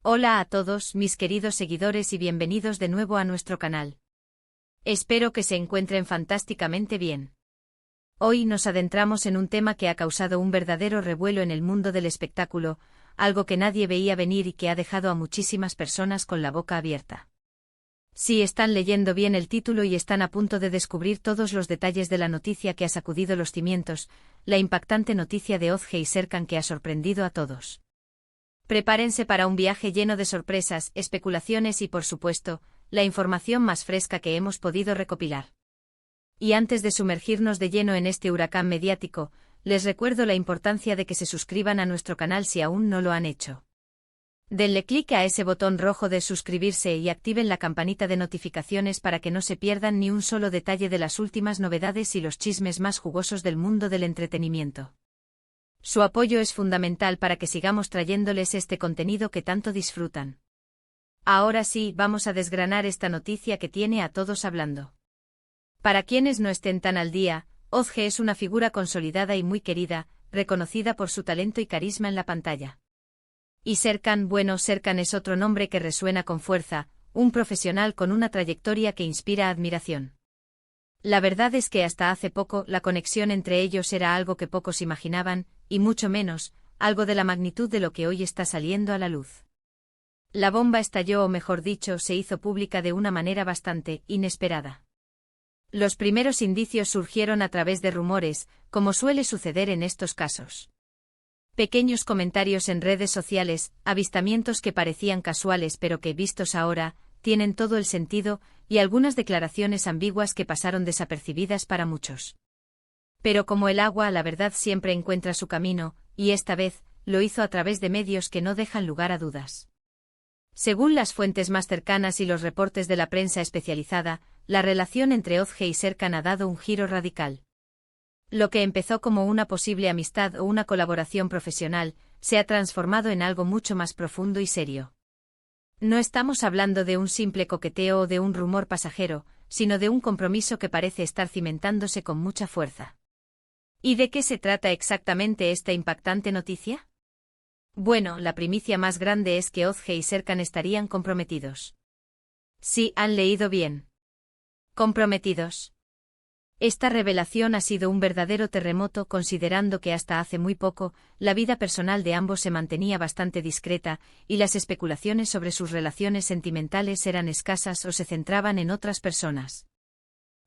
Hola a todos mis queridos seguidores y bienvenidos de nuevo a nuestro canal. Espero que se encuentren fantásticamente bien. Hoy nos adentramos en un tema que ha causado un verdadero revuelo en el mundo del espectáculo, algo que nadie veía venir y que ha dejado a muchísimas personas con la boca abierta. Si están leyendo bien el título y están a punto de descubrir todos los detalles de la noticia que ha sacudido los cimientos, la impactante noticia de Ozge y Serkan que ha sorprendido a todos. Prepárense para un viaje lleno de sorpresas, especulaciones y, por supuesto, la información más fresca que hemos podido recopilar. Y antes de sumergirnos de lleno en este huracán mediático, les recuerdo la importancia de que se suscriban a nuestro canal si aún no lo han hecho. Denle clic a ese botón rojo de suscribirse y activen la campanita de notificaciones para que no se pierdan ni un solo detalle de las últimas novedades y los chismes más jugosos del mundo del entretenimiento. Su apoyo es fundamental para que sigamos trayéndoles este contenido que tanto disfrutan. Ahora sí, vamos a desgranar esta noticia que tiene a todos hablando. Para quienes no estén tan al día, Ozge es una figura consolidada y muy querida, reconocida por su talento y carisma en la pantalla. Y Serkan, bueno, Serkan es otro nombre que resuena con fuerza, un profesional con una trayectoria que inspira admiración. La verdad es que hasta hace poco la conexión entre ellos era algo que pocos imaginaban, y mucho menos, algo de la magnitud de lo que hoy está saliendo a la luz. La bomba estalló o mejor dicho, se hizo pública de una manera bastante inesperada. Los primeros indicios surgieron a través de rumores, como suele suceder en estos casos. Pequeños comentarios en redes sociales, avistamientos que parecían casuales pero que, vistos ahora, tienen todo el sentido, y algunas declaraciones ambiguas que pasaron desapercibidas para muchos. Pero como el agua, la verdad siempre encuentra su camino, y esta vez, lo hizo a través de medios que no dejan lugar a dudas. Según las fuentes más cercanas y los reportes de la prensa especializada, la relación entre Ozge y Serkan ha dado un giro radical. Lo que empezó como una posible amistad o una colaboración profesional, se ha transformado en algo mucho más profundo y serio. No estamos hablando de un simple coqueteo o de un rumor pasajero, sino de un compromiso que parece estar cimentándose con mucha fuerza. ¿Y de qué se trata exactamente esta impactante noticia? Bueno, la primicia más grande es que Ozge y Serkan estarían comprometidos. Sí, han leído bien. Comprometidos. Esta revelación ha sido un verdadero terremoto considerando que hasta hace muy poco, la vida personal de ambos se mantenía bastante discreta, y las especulaciones sobre sus relaciones sentimentales eran escasas o se centraban en otras personas.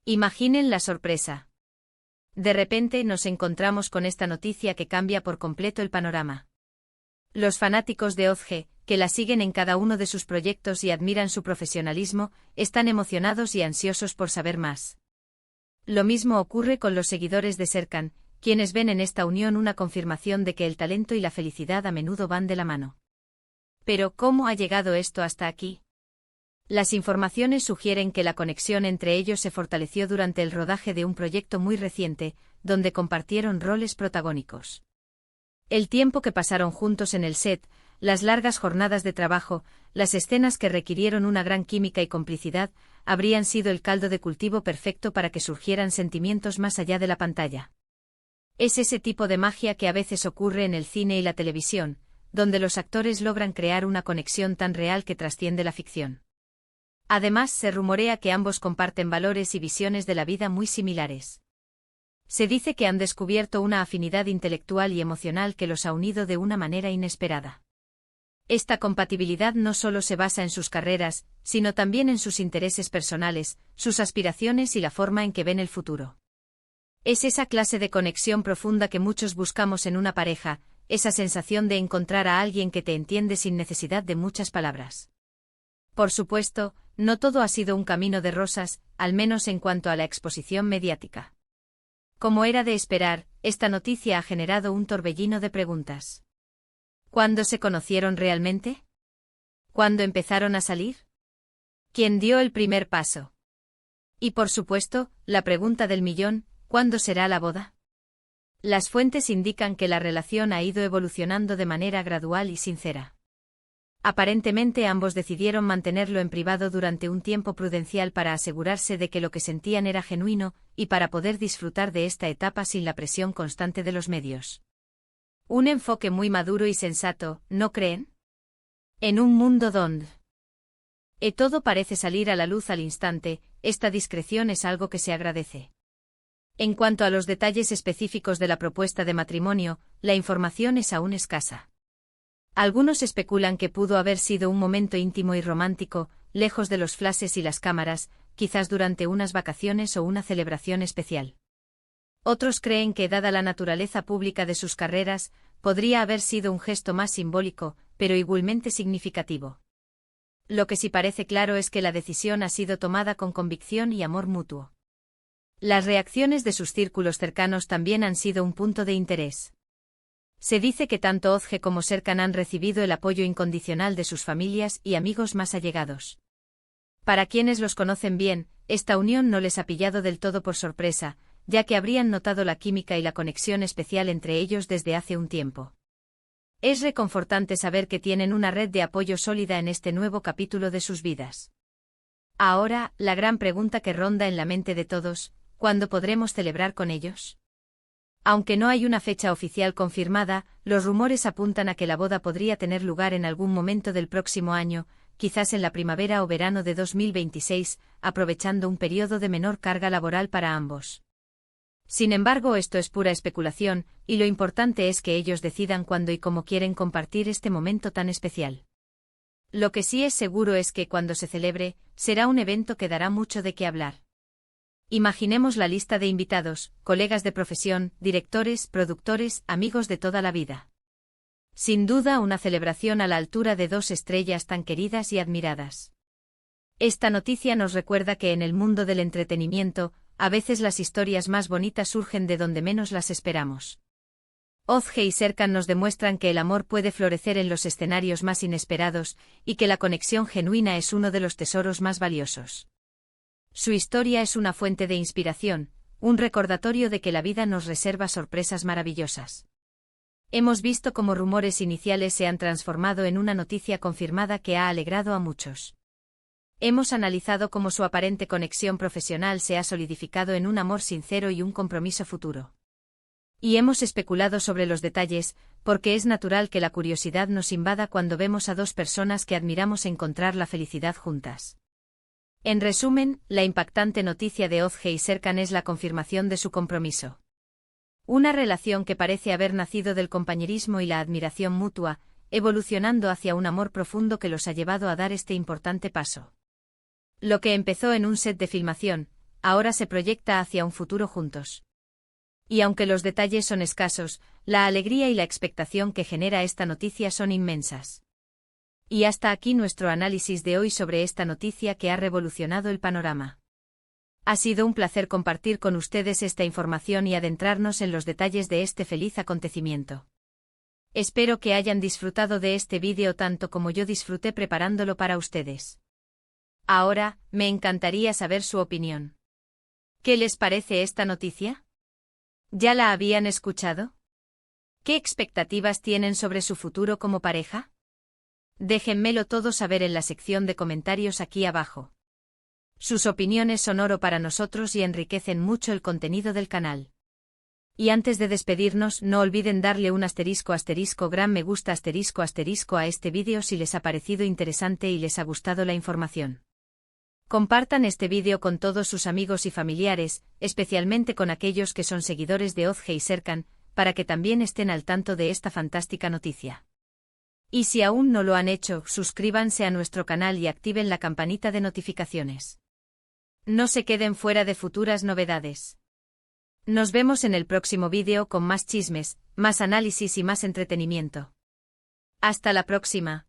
Imaginen la sorpresa. De repente nos encontramos con esta noticia que cambia por completo el panorama. Los fanáticos de Ozge, que la siguen en cada uno de sus proyectos y admiran su profesionalismo, están emocionados y ansiosos por saber más. Lo mismo ocurre con los seguidores de Serkan, quienes ven en esta unión una confirmación de que el talento y la felicidad a menudo van de la mano. Pero, ¿cómo ha llegado esto hasta aquí? Las informaciones sugieren que la conexión entre ellos se fortaleció durante el rodaje de un proyecto muy reciente, donde compartieron roles protagónicos. El tiempo que pasaron juntos en el set, las largas jornadas de trabajo, las escenas que requirieron una gran química y complicidad, habrían sido el caldo de cultivo perfecto para que surgieran sentimientos más allá de la pantalla. Es ese tipo de magia que a veces ocurre en el cine y la televisión, donde los actores logran crear una conexión tan real que trasciende la ficción. Además, se rumorea que ambos comparten valores y visiones de la vida muy similares. Se dice que han descubierto una afinidad intelectual y emocional que los ha unido de una manera inesperada. Esta compatibilidad no solo se basa en sus carreras, sino también en sus intereses personales, sus aspiraciones y la forma en que ven el futuro. Es esa clase de conexión profunda que muchos buscamos en una pareja, esa sensación de encontrar a alguien que te entiende sin necesidad de muchas palabras. Por supuesto, no todo ha sido un camino de rosas, al menos en cuanto a la exposición mediática. Como era de esperar, esta noticia ha generado un torbellino de preguntas. ¿Cuándo se conocieron realmente? ¿Cuándo empezaron a salir? ¿Quién dio el primer paso? Y por supuesto, la pregunta del millón, ¿cuándo será la boda? Las fuentes indican que la relación ha ido evolucionando de manera gradual y sincera. Aparentemente ambos decidieron mantenerlo en privado durante un tiempo prudencial para asegurarse de que lo que sentían era genuino, y para poder disfrutar de esta etapa sin la presión constante de los medios. Un enfoque muy maduro y sensato, ¿no creen? En un mundo donde todo parece salir a la luz al instante, esta discreción es algo que se agradece. En cuanto a los detalles específicos de la propuesta de matrimonio, la información es aún escasa. Algunos especulan que pudo haber sido un momento íntimo y romántico, lejos de los flashes y las cámaras, quizás durante unas vacaciones o una celebración especial. Otros creen que, dada la naturaleza pública de sus carreras, podría haber sido un gesto más simbólico, pero igualmente significativo. Lo que sí parece claro es que la decisión ha sido tomada con convicción y amor mutuo. Las reacciones de sus círculos cercanos también han sido un punto de interés. Se dice que tanto Ozge como Serkan han recibido el apoyo incondicional de sus familias y amigos más allegados. Para quienes los conocen bien, esta unión no les ha pillado del todo por sorpresa, ya que habrían notado la química y la conexión especial entre ellos desde hace un tiempo. Es reconfortante saber que tienen una red de apoyo sólida en este nuevo capítulo de sus vidas. Ahora, la gran pregunta que ronda en la mente de todos: ¿cuándo podremos celebrar con ellos? Aunque no hay una fecha oficial confirmada, los rumores apuntan a que la boda podría tener lugar en algún momento del próximo año, quizás en la primavera o verano de 2026, aprovechando un periodo de menor carga laboral para ambos. Sin embargo, esto es pura especulación, y lo importante es que ellos decidan cuándo y cómo quieren compartir este momento tan especial. Lo que sí es seguro es que cuando se celebre, será un evento que dará mucho de qué hablar. Imaginemos la lista de invitados: colegas de profesión, directores, productores, amigos de toda la vida. Sin duda, una celebración a la altura de dos estrellas tan queridas y admiradas. Esta noticia nos recuerda que en el mundo del entretenimiento, a veces las historias más bonitas surgen de donde menos las esperamos. Ozge y Serkan nos demuestran que el amor puede florecer en los escenarios más inesperados, y que la conexión genuina es uno de los tesoros más valiosos. Su historia es una fuente de inspiración, un recordatorio de que la vida nos reserva sorpresas maravillosas. Hemos visto cómo rumores iniciales se han transformado en una noticia confirmada que ha alegrado a muchos. Hemos analizado cómo su aparente conexión profesional se ha solidificado en un amor sincero y un compromiso futuro. Y hemos especulado sobre los detalles, porque es natural que la curiosidad nos invada cuando vemos a dos personas que admiramos encontrar la felicidad juntas. En resumen, la impactante noticia de Ozge y Serkan es la confirmación de su compromiso. Una relación que parece haber nacido del compañerismo y la admiración mutua, evolucionando hacia un amor profundo que los ha llevado a dar este importante paso. Lo que empezó en un set de filmación, ahora se proyecta hacia un futuro juntos. Y aunque los detalles son escasos, la alegría y la expectación que genera esta noticia son inmensas. Y hasta aquí nuestro análisis de hoy sobre esta noticia que ha revolucionado el panorama. Ha sido un placer compartir con ustedes esta información y adentrarnos en los detalles de este feliz acontecimiento. Espero que hayan disfrutado de este vídeo tanto como yo disfruté preparándolo para ustedes. Ahora, me encantaría saber su opinión. ¿Qué les parece esta noticia? ¿Ya la habían escuchado? ¿Qué expectativas tienen sobre su futuro como pareja? Déjenmelo todo saber en la sección de comentarios aquí abajo. Sus opiniones son oro para nosotros y enriquecen mucho el contenido del canal. Y antes de despedirnos, no olviden darle un gran me gusta a este vídeo si les ha parecido interesante y les ha gustado la información. Compartan este vídeo con todos sus amigos y familiares, especialmente con aquellos que son seguidores de Ozge y Serkan, para que también estén al tanto de esta fantástica noticia. Y si aún no lo han hecho, suscríbanse a nuestro canal y activen la campanita de notificaciones. No se queden fuera de futuras novedades. Nos vemos en el próximo vídeo con más chismes, más análisis y más entretenimiento. Hasta la próxima.